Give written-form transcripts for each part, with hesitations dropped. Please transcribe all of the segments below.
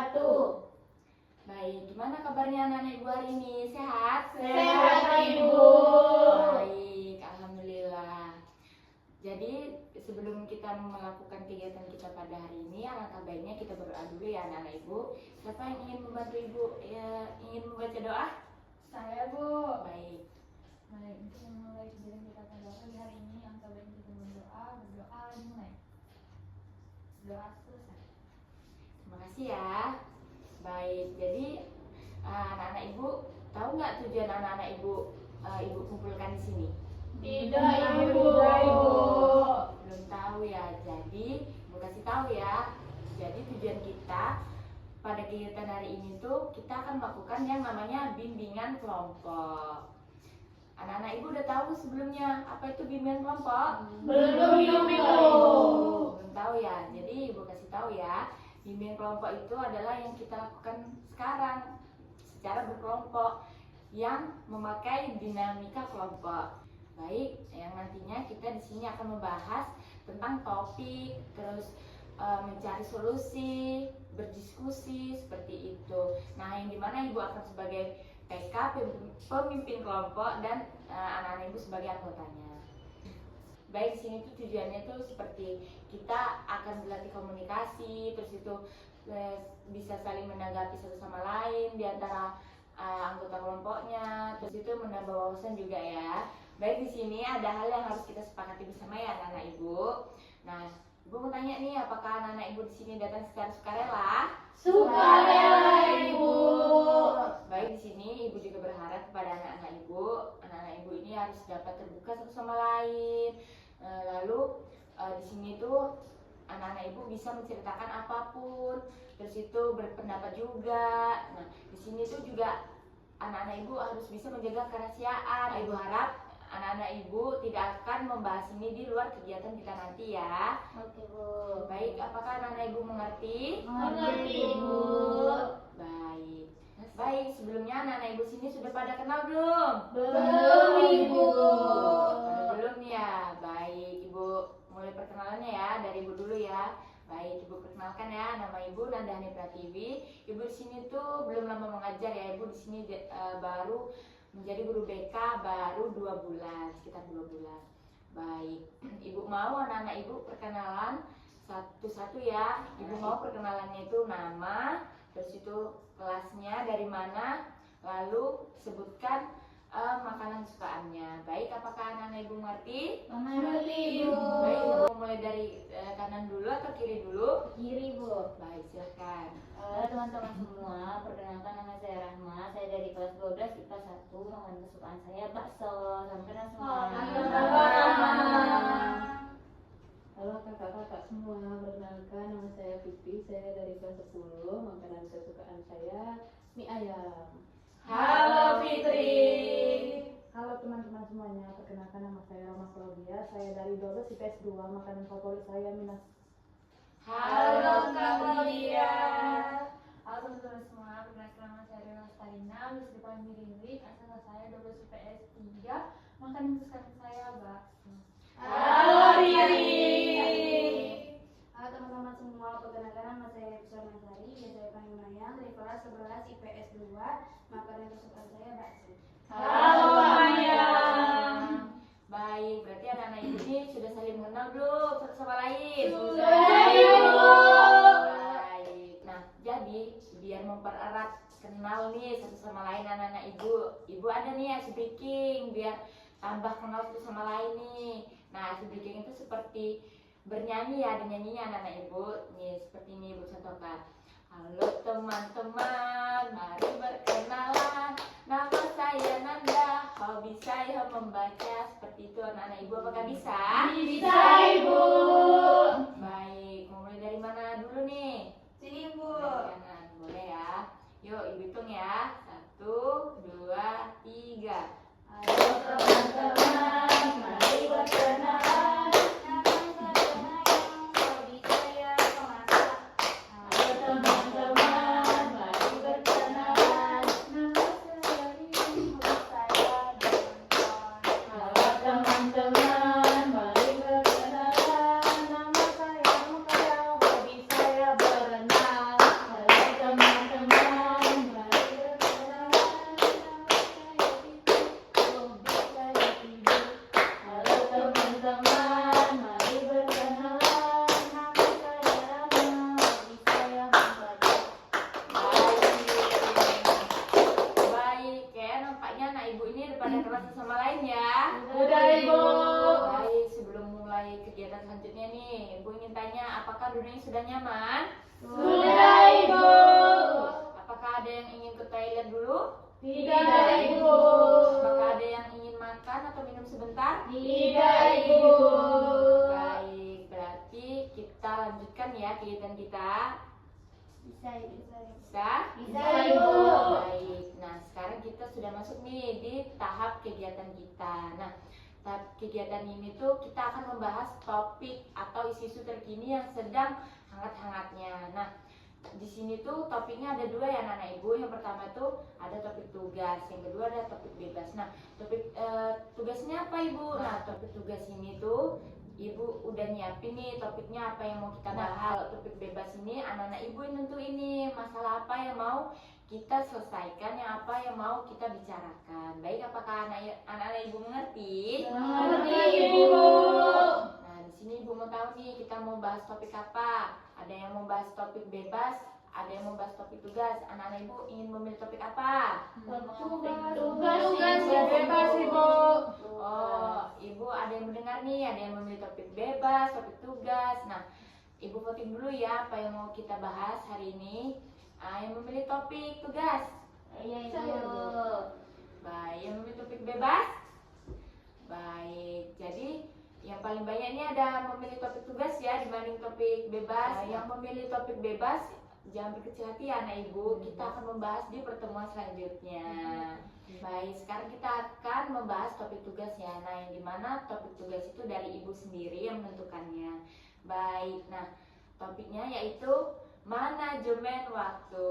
wabarakatuh. Baik, gimana kabarnya anak-anak ibu hari ini? Sehat? Sehat, Ibu. Baik, alhamdulillah. Jadi sebelum kita melakukan kegiatan kita pada hari ini, alangkah baiknya kita berdoa dulu ya anak-anak ibu. Siapa yang ingin membantu ibu? Ingin membaca doa? Saya, Bu. Baik. Baik, untuk memulai kegiatan kita pada hari ini, angka baik kita berdoa dimulai. Doa selesai. Terima kasih ya. Baik, jadi anak-anak ibu tahu nggak tujuan anak-anak ibu ibu kumpulkan di sini? Tidak, Ibu. Belum tahu ya. Jadi ibu kasih tahu ya. Jadi tujuan kita pada kegiatan hari ini tuh kita akan melakukan yang namanya bimbingan kelompok. Anak-anak ibu udah tahu sebelumnya apa itu bimbingan kelompok? Belum, Ibu. Belum tahu ya. Jadi ibu kasih tahu ya. Bimbingan kelompok itu adalah yang kita lakukan sekarang secara berkelompok yang memakai dinamika kelompok. Baik, yang nantinya kita di sini akan membahas tentang topik, terus mencari solusi, berdiskusi seperti itu. Nah, yang dimana ibu akan sebagai PK, pemimpin kelompok, dan anak-anak ibu sebagai anggotanya. Baik, di sini tuh tujuannya tuh seperti kita akan berlatih komunikasi, terus itu bisa saling menanggapi satu sama lain di antara anggota kelompoknya, terus itu menambah wawasan juga ya. Baik, di sini ada hal yang harus kita sepakati bersama ya anak-anak ibu. Nah, ibu mau tanya nih, apakah anak-anak ibu di sini datang secara sukarela? Sukarela, Ibu. Baik, di sini ibu juga berharap kepada anak-anak ibu ini harus dapat terbuka satu sama lain. Lalu di sini tuh anak-anak ibu bisa menceritakan apapun, terus itu berpendapat juga. Nah, di sini tuh juga anak-anak ibu harus bisa menjaga kerahasiaan. Ibu harap anak-anak ibu tidak akan membahas ini di luar kegiatan kita nanti ya. Oke, Bu. Baik, apakah anak-anak ibu mengerti? Mengerti, Ibu. Baik. Baik, sebelumnya anak-anak ibu sini sudah pada kenal belum? Belum, Ibu. Belum ya. Baik, ibu mulai perkenalannya ya, dari ibu dulu ya. Baik, ibu perkenalkan ya, nama ibu Nandahani Pratiwi. Ibu di sini tuh belum lama mengajar ya, ibu di sini baru menjadi guru BK baru 2 bulan, sekitar 2 bulan. Baik, ibu mau anak-anak ibu perkenalan satu-satu ya. Ibu mau perkenalannya itu nama, terus itu kelasnya dari mana, lalu sebutkan makanan kesukaannya. Baik, apakah anak-anak ibu mengerti? Mengerti, Ibu. Baik, ibu mulai dari kanan dulu atau kiri dulu? Kiri, Bu. Baik, silahkan. Halo teman-teman semua, perkenalkan nama saya Rahma, saya dari kelas 12 IPA 1, makanan kesukaan saya bakso. Salam kenal semua. Halo kakak-kakak semua, perkenalkan nama saya Fitri, saya dari kelas 10, makanan kesukaan saya mie ayam. Halo, Fitri. Halo teman-teman semuanya, perkenalkan nama saya Roma Claudia, saya dari 12 IPS 2, makanan favorit saya mie nasi. Halo, Kak Claudia. Halo teman-teman semua, perkenalkan nama saya Rina Starina, bisa dipanggil Riri, asal saya 12 IPS 3, makanan kesukaan saya bakso. Halo, Riri. Halo teman-teman semua, perkenalkan nama saya Rizal Mansari, biasa saya panggil Mayang, dari kelas 11 IPS 2, makanan kesukaan saya bakso. Halo, Mayang. Baik, berarti anak-anak ibu ini sudah saling mengenal belum satu sama lain? Sudah, Ibu. Baik. Nah, jadi biar mempererat kenal nih satu sama lain anak-anak ibu ada nih ice breaking biar tambah kenal satu sama lain nih. Nah, ice breaking itu seperti bernyanyi ya, ada nyanyinya anak-anak ibu. Nih, seperti ini ibu contohkan. Halo teman-teman, mari berkenalan. Nama saya Nanda, hobi saya membaca. Seperti itu anak-anak ibu, apakah bisa? Bisa, Ibu. Baik, mau mulai dari mana dulu nih? Sini Bu. Dari kanan, boleh ya. Yuk, ibu hitung ya. 1, 2, 3. Halo teman-teman, mari berkenalan. Nama saya Mayang, hobi saya memasak. Halo teman-teman, mari berkenalan. Nama saya Rini, hobi saya menonton. Halo teman-teman, mari berkenalan. Nama saya Mukaya, hobi saya berenang. Halo teman-teman. apakah duduknya sudah nyaman? Sudah, Ibu. Apakah ada yang ingin ke toilet dulu? Tidak, Ibu. Apakah ada yang ingin makan atau minum sebentar? Tidak, Ibu. Baik, berarti kita lanjutkan ya kegiatan kita. Bisa, bisa. Bisa? Bisa, Ibu. Baik, nah sekarang kita sudah masuk nih di tahap kegiatan kita. Nah, tahap kegiatan ini tuh kita akan membahas topik atau isu-isu terkini yang sedang hangat-hangatnya. Nah, di sini tuh topiknya ada dua ya anak-anak ibu. Yang pertama tuh ada topik tugas, yang kedua ada topik bebas. Nah, topik tugasnya apa ibu? Nah, topik tugas ini tuh ibu udah nyiapin nih topiknya apa yang mau kita bahas. Kalau topik bebas ini anak-anak ibu yang tentu ini masalah apa yang mau kita selesaikan, yang apa yang mau kita bicarakan. Baik, apakah anak-anak ibu mengerti? Mengerti, Ibu. Nah, di sini ibu mau tahu nih kita mau bahas topik apa. Ada yang mau bahas topik bebas, ada yang mau bahas topik tugas. Anak-anak ibu ingin memilih topik apa? Tugas Bebas, Ibu. Oh, ibu ada yang mendengar nih, ada yang memilih topik bebas, topik tugas. Nah, ibu voting dulu ya apa yang mau kita bahas hari ini. Yang memilih topik tugas. Iya, Ibu. Baik, yang memilih topik bebas. Baik, jadi yang paling banyak ini ada memilih topik tugas ya dibanding topik bebas. Yang memilih topik bebas jangan berkecil hati ya anak ibu. Kita akan membahas di pertemuan selanjutnya. Baik, sekarang kita akan membahas topik tugas ya. Nah, yang dimana topik tugas itu dari ibu sendiri yang menentukannya. Baik, nah topiknya yaitu manajemen waktu.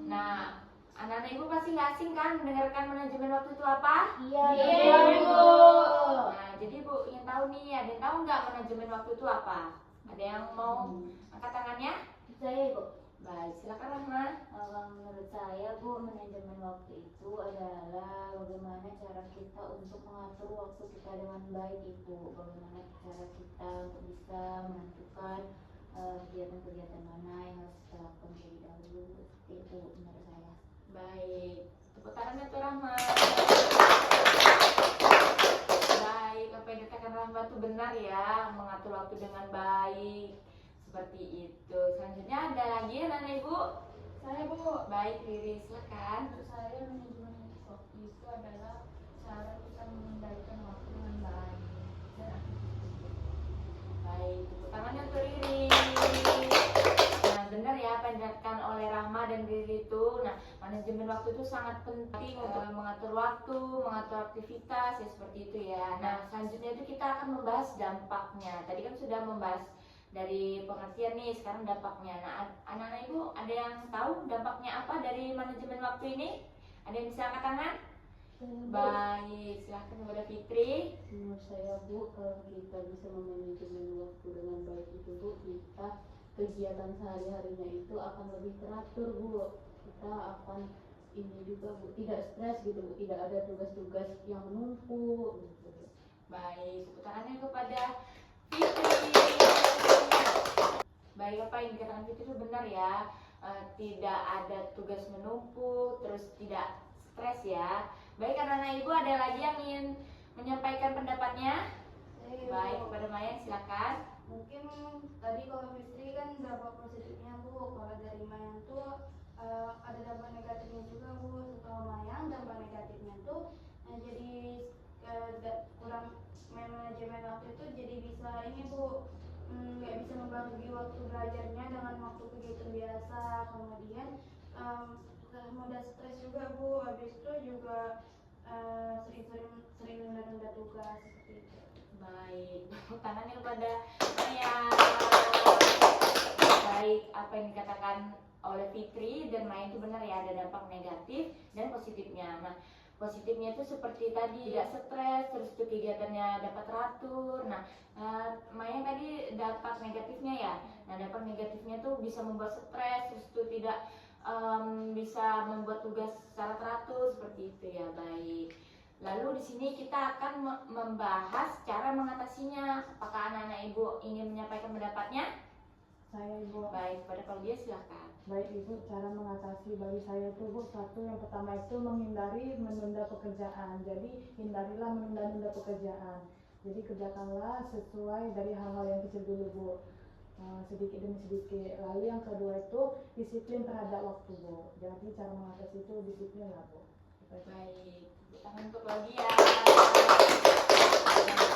Nah, anak-anak ibu pasti nggak asing kan mendengarkan manajemen waktu itu apa? Iya, Ibu. Nah, jadi ibu ingin tahu nih, ada yang tahu nggak manajemen waktu itu apa? Ada yang mau angkat tangannya? Saya, Ibu. Baik, silakan Rahma. Kalau menurut saya, Bu, manajemen waktu itu adalah bagaimana cara kita untuk mengatur waktu kita dengan baik, Ibu. Bagaimana cara kita untuk bisa menentukan kegiatan-kegiatan mana yang harus kita lakukan terlebih dahulu. Seperti itu menurut saya. Baik, tepuk tangannya tuh Rahma. Baik, apa yang dikatakan Rahma itu benar ya, mengatur waktu dengan baik. Seperti itu. Selanjutnya ada lagi ya anak ibu? Saya Bu, Baik, Riri silakan. untuk saya manajemen waktu itu adalah cara kita mengendalikan waktu dengan baik dan Baik, tepuk tangannya untuk Riri. Nah, benar ya apa yang dikatakan oleh Rahma dan Riri itu. Nah, manajemen waktu itu sangat penting untuk mengatur waktu, mengatur aktivitas ya seperti itu ya. Nah, selanjutnya itu kita akan membahas dampaknya. Tadi kan sudah membahas dari pengertian nih, sekarang dampaknya. Nah, anak-anak ibu ada yang tahu dampaknya apa dari manajemen waktu ini? Ada yang bisa angkat tangan? Baik, silahkan kepada Fitri. Menurut saya Bu, kalau kita bisa memanajemen waktu dengan baik itu Bu, kita kegiatan sehari-harinya itu akan lebih teratur Bu. Kita akan ini juga Bu, tidak stres gitu Bu, tidak ada tugas-tugas yang menumpuk gitu Bu. Baik, tepuk tangannya kepada Fitri. Baik, apa yang dikatakan Fitri itu benar ya. Tidak ada tugas menumpuk, terus tidak stres ya. Baik, anak-anak ibu ada lagi yang ingin menyampaikan pendapatnya? Baik, kepada Maya silakan. Mungkin tadi kalau Fitri kan dampak positifnya Bu, kalau dari Mayang tuh ada dampak negatifnya juga Bu. Kalau Mayang dampak negatifnya tuh jadi kurang manajemen waktu itu, jadi bisa ini Bu, nggak bisa membagi waktu belajarnya dengan waktu kegiatan biasa. Kemudian mudah stres juga Bu, habis itu juga sering nunda-nunda tugas seperti itu. Baik, tepuk tangannya kepada Maya. Baik, apa yang dikatakan oleh Fitri dan Maya itu benar ya, ada dampak negatif dan positifnya. Nah, positifnya itu seperti tadi tidak stres, terus itu kegiatannya dapat teratur. Nah, Maya tadi dampak negatifnya ya. Nah, dampak negatifnya tuh bisa membuat stres, terus itu tidak bisa membuat tugas secara teratur seperti itu ya. Baik. Lalu di sini kita akan membahas cara mengatasinya. Apakah anak-anak ibu ingin menyampaikan pendapatnya? Saya Ibu. Baik, pada Claudia silakan. Baik Ibu, cara mengatasi bagi saya itu Bu, satu yang pertama itu menghindari menunda pekerjaan. Jadi hindarilah menunda-nunda pekerjaan. Jadi kerjakanlah sesuai dari hal-hal yang kecil dulu Bu. sedikit demi sedikit. Lalu yang kedua itu disiplin terhadap waktu, Bu. Jadi cara mengatasi itu disiplin lah, Bu. Baik, tepuk tangan untuk Claudia.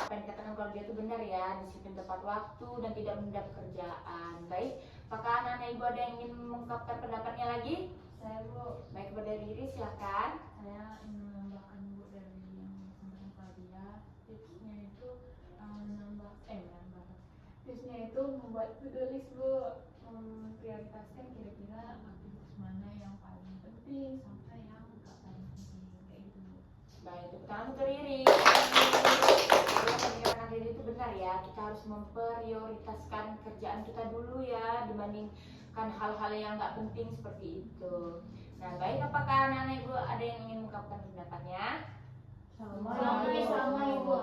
Apa yang dikatakan Claudia itu benar ya, disiplin tepat waktu dan tidak menunda pekerjaan. Baik, apakah anak-anak ibu ada yang ingin mengungkapkan pendapatnya lagi? Saya Bu, Baik, kepada diri silakan. saya ingin menambahkan Bu dari yang disampaikan Claudia. Tipsnya itu tipsnya itu membuat to-do list Bu, memprioritaskan kira-kira aktivitas mana yang paling penting sampai yang gak paling penting kayak gitu Bu. Baik, tepuk tangan untuk Riri. Yang dikatakan Riri itu benar ya, kita harus memprioritaskan kerjaan kita dulu ya, dibandingkan hal-hal yang nggak penting seperti itu. Nah, baik, apakah anak-anak ibu ada yang ingin mengungkapkan pendapatnya? Sama Ibu.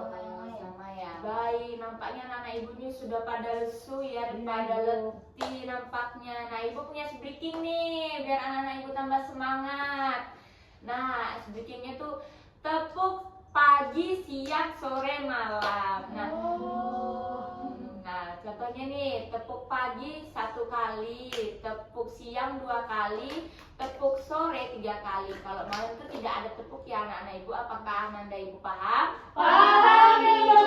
Sama ya. Baik, nampaknya anak-anak ibu ini sudah pada lesu ya, Iya, pada Ibu. letih nampaknya. Nah, ibu punya breaking nih, biar anak-anak ibu tambah semangat. Nah, breakingnya tuh tepuk pagi, siang, sore, malam. Nah, contohnya nih, tepuk pagi 1 kali, tepuk siang 2 kali, tepuk sore 3 kali. Kalau malam itu tidak ada tepuk ya anak-anak ibu. Apakah anak-anak ibu paham? Paham, Ibu.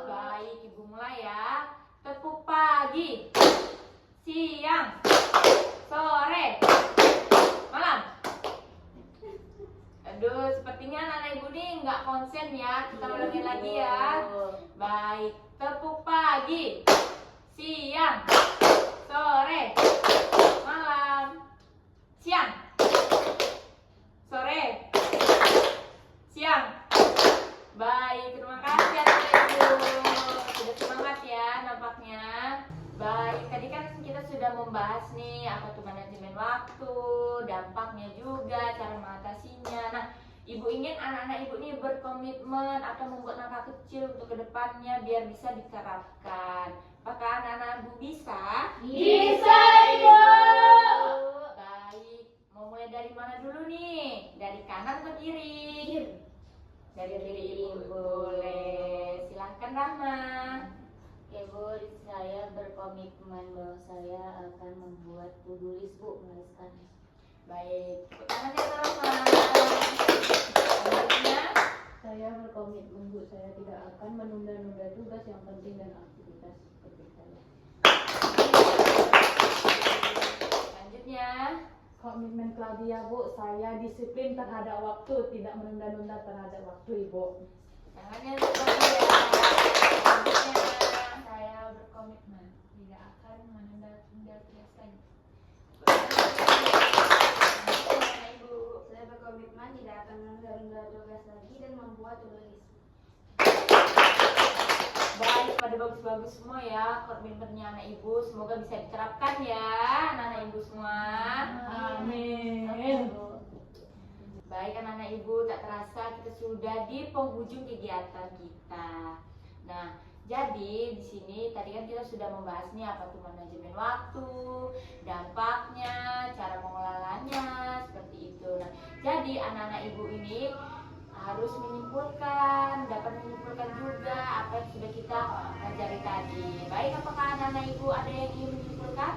Baik, ibu mulai ya. Tepuk pagi, siang, sore, malam. Aduh, sepertinya anak-anak ibu nih nggak konsen ya. Kita ulangi lagi ya. Baik, tepuk pagi, siang, sore, malam. Siang, sore, siang. Baik, terima kasih anak-anak ibu. Sudah semangat ya nampaknya. Baik, tadi kan kita sudah membahas nih apa tuh manajemen waktu, dampaknya juga, cara mengatasinya. Nah, ibu ingin anak-anak ibu ini berkomitmen atau membuat langkah kecil untuk kedepannya biar bisa diterapkan. Apakah anak-anak ibu bisa? Bisa, Ibu. Baik, mau mulai dari mana dulu nih? Dari kanan atau kiri? Dari kiri ibu. Boleh, silahkan Rahma. Ibu, saya berkomitmen bahwa saya akan membuat to-do list, Bu, mulai sekarang. Baik, tepuk tangannya untuk Rahma. Selanjutnya, Saya berkomitmen, Bu, saya tidak akan menunda-nunda tugas yang penting dan aktivitas seperti saya. selanjutnya, Komitmen Claudia, Bu, saya disiplin terhadap waktu, tidak menunda-nunda terhadap waktu, Ibu. tangannya untuk Claudia. Selanjutnya, Saya berkomitmen tidak akan menunda-tunda tugas lagi. selanjutnya ibu. Saya berkomitmen tidak akan menunda tugas lagi dan membuat to-do list. Baik, pada bagus-bagus semua ya komitmennya anak ibu. Semoga bisa diterapkan ya anak-anak ibu semua. Amin. Baik anak-anak ibu, tak terasa kita sudah di penghujung kegiatan kita. Nah, jadi di sini tadi kan kita sudah membahas nih apa tuh manajemen waktu, dampaknya, cara mengelolanya, seperti itu. Nah, jadi anak-anak ibu ini harus menyimpulkan, dapat menyimpulkan juga apa yang sudah kita pelajari tadi. Baik, apakah anak-anak ibu ada yang ingin menyimpulkan?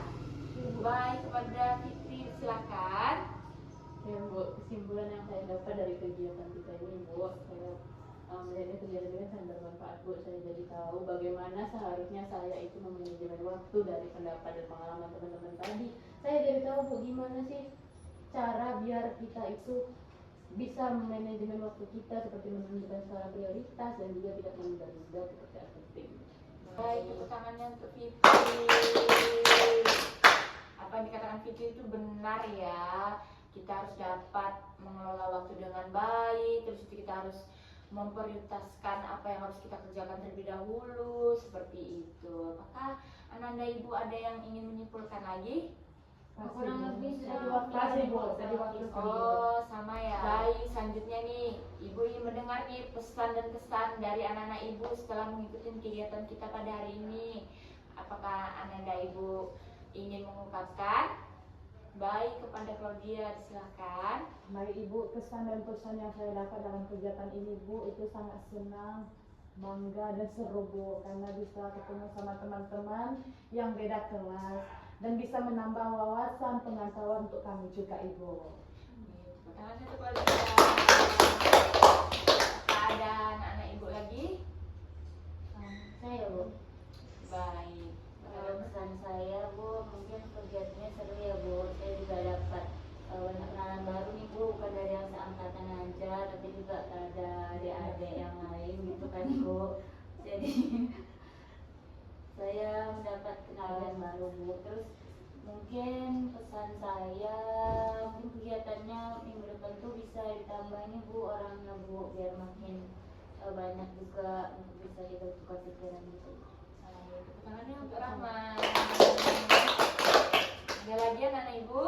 Baik, kepada Fitri silakan. Ya, Bu, kesimpulan yang saya dapat dari kegiatan kita ini, Bu, saya melihatnya kegiatan ini sangat bermanfaat, Bu. Saya jadi tahu bagaimana seharusnya saya itu memanajemen waktu dari pendapat dan pengalaman teman-teman tadi. Saya jadi tahu, Bu, gimana sih cara biar kita itu bisa manajemen waktu kita seperti menentukan skala prioritas dan juga tidak menunda-nunda pekerjaan penting. Baik, tepuk tangannya untuk Fitri. Apa yang dikatakan Fitri itu benar ya. Kita harus dapat mengelola waktu dengan baik. Terus kita harus memprioritaskan apa yang harus kita kerjakan terlebih dahulu. Seperti itu. Apakah anak-anak ibu ada yang ingin menyimpulkan lagi? Kurang lebih sudah Kasih, Bu. Tadi waktu Oh, sama ya. Baik, selanjutnya nih, ibu ingin mendengar nih pesan dan kesan dari anak-anak ibu setelah mengikuti kegiatan kita pada hari ini. Apakah anak-anak ibu ingin mengungkapkan? Baik, kepada Claudia, silakan. Baik Ibu, kesan dan pesan yang saya dapat dalam kegiatan ini, Bu, itu sangat senang bangga dan seru Bu, karena bisa ketemu sama teman-teman yang beda kelas dan bisa menambah wawasan pengetahuan untuk kami juga Ibu. Tepuk tangannya untuk lagi ya. Apa ada anak-anak ibu lagi? Saya Bu, Baik. kalau pesan saya Bu, mungkin kegiatannya seru ya Bu. Saya juga dapat banyak kenalan baru nih Bu, bukan dari yang seangkatan aja, tapi juga ada adik-adik yang lain gitu kan Bu. Jadi saya mendapat kenalan baru Bu. Terus mungkin pesan saya, mungkin kegiatannya minggu depan tuh bisa ditambah nih Bu orangnya Bu, biar makin banyak juga untuk bisa kita tukar pikiran gitu. Baik, tepuk tangannya untuk Rahman. Ada lagi anak-anak ibu?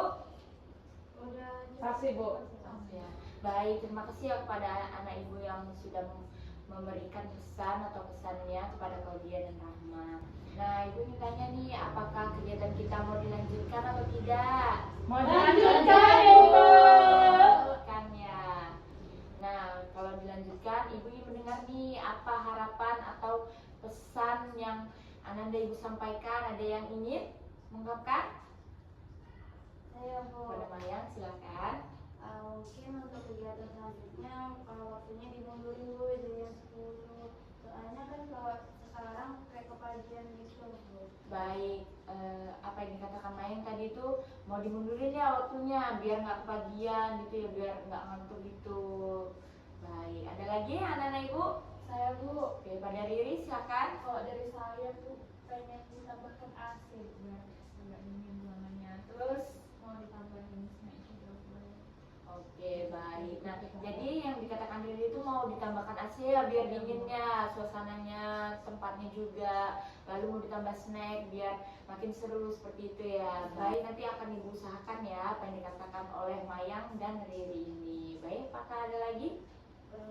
Udah. Kasih Bu. Ya. Baik, terima kasih ya kepada anak ibu yang sudah memberikan pesan atau pesannya kepada Claudia dan Rahma. Nah, ibu ingin tanya nih, apakah kegiatan kita mau dilanjutkan atau tidak? Mau dilanjutkan Ibu. Kan ya. Nah, kalau dilanjutkan, ibu ingin mendengar nih apa harapan atau pesan yang Ananda ibu sampaikan. Ada yang ingin mengungkapkan? Saya Bu. Pada Mayang, silakan. Mungkin untuk kegiatan selanjutnya waktunya dimundurin Bu jadi jam 10. Soalnya kan kalau sekarang kayak kepagian gitu Bu. Baik, apa yang dikatakan Mayang tadi itu mau dimundurin ya waktunya biar nggak kepagian gitu ya, biar nggak ngantuk gitu. Baik, ada lagi anak-anak ibu? Saya Bu, Oke, pada Riri silakan. kalau dari saya tuh pengen ditambahkan AC biar agak dingin ruangannya. Terus mau ditambahin snack juga boleh. Oke, baik. Nah, jadi yang dikatakan Riri itu mau ditambahkan AC ya biar dinginnya, suasananya, tempatnya juga. Lalu mau ditambah snack biar makin seru seperti itu ya. Baik, nanti akan ibu usahakan ya apa yang dikatakan oleh Mayang dan Riri ini. Baik, apakah ada lagi?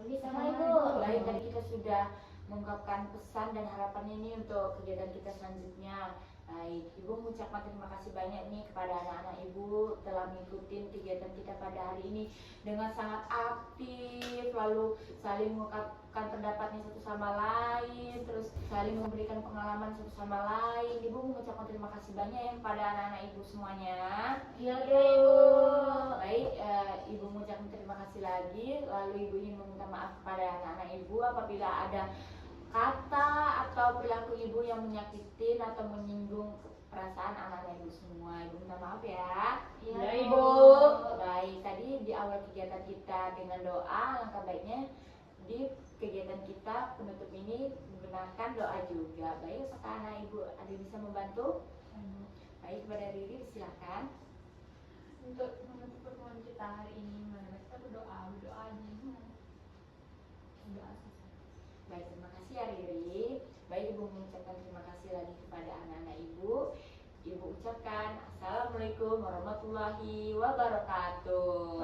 Bisa Ibu. Baik, tadi kita sudah mengungkapkan pesan dan harapan ini untuk kegiatan kita selanjutnya. Baik, Ibu mengucapkan terima kasih banyak nih kepada anak-anak Ibu telah mengikuti kegiatan kita pada hari ini dengan sangat aktif, lalu saling mengungkapkan pendapatnya satu sama lain, terus saling memberikan pengalaman satu sama lain. Ibu mengucapkan terima kasih banyak ya kepada anak-anak Ibu semuanya. Iya Ibu. Baik, Ibu mengucapkan terima kasih lagi. Lalu Ibu ingin meminta maaf kepada anak-anak Ibu apabila ada kata atau perilaku Ibu yang menyakitin atau menyinggung perasaan anak-anak Ibu semua. Ibu minta maaf ya. Iya Ibu. Baik, tadi di awal kegiatan kita dengan doa, langkah baiknya di kegiatan kita penutup ini menggunakan doa juga. Baik, apakah anak Ibu ada bisa membantu? Baik, kepada Riri silakan. Untuk menutup pertemuan kita hari ini, mari kita berdoa aja. Berdoa saja. Baik, terima kasih ya Riri. Baik, Ibu mengucapkan terima kasih lagi kepada anak-anak Ibu. Ibu ucapkan Assalamualaikum warahmatullahi wabarakatuh.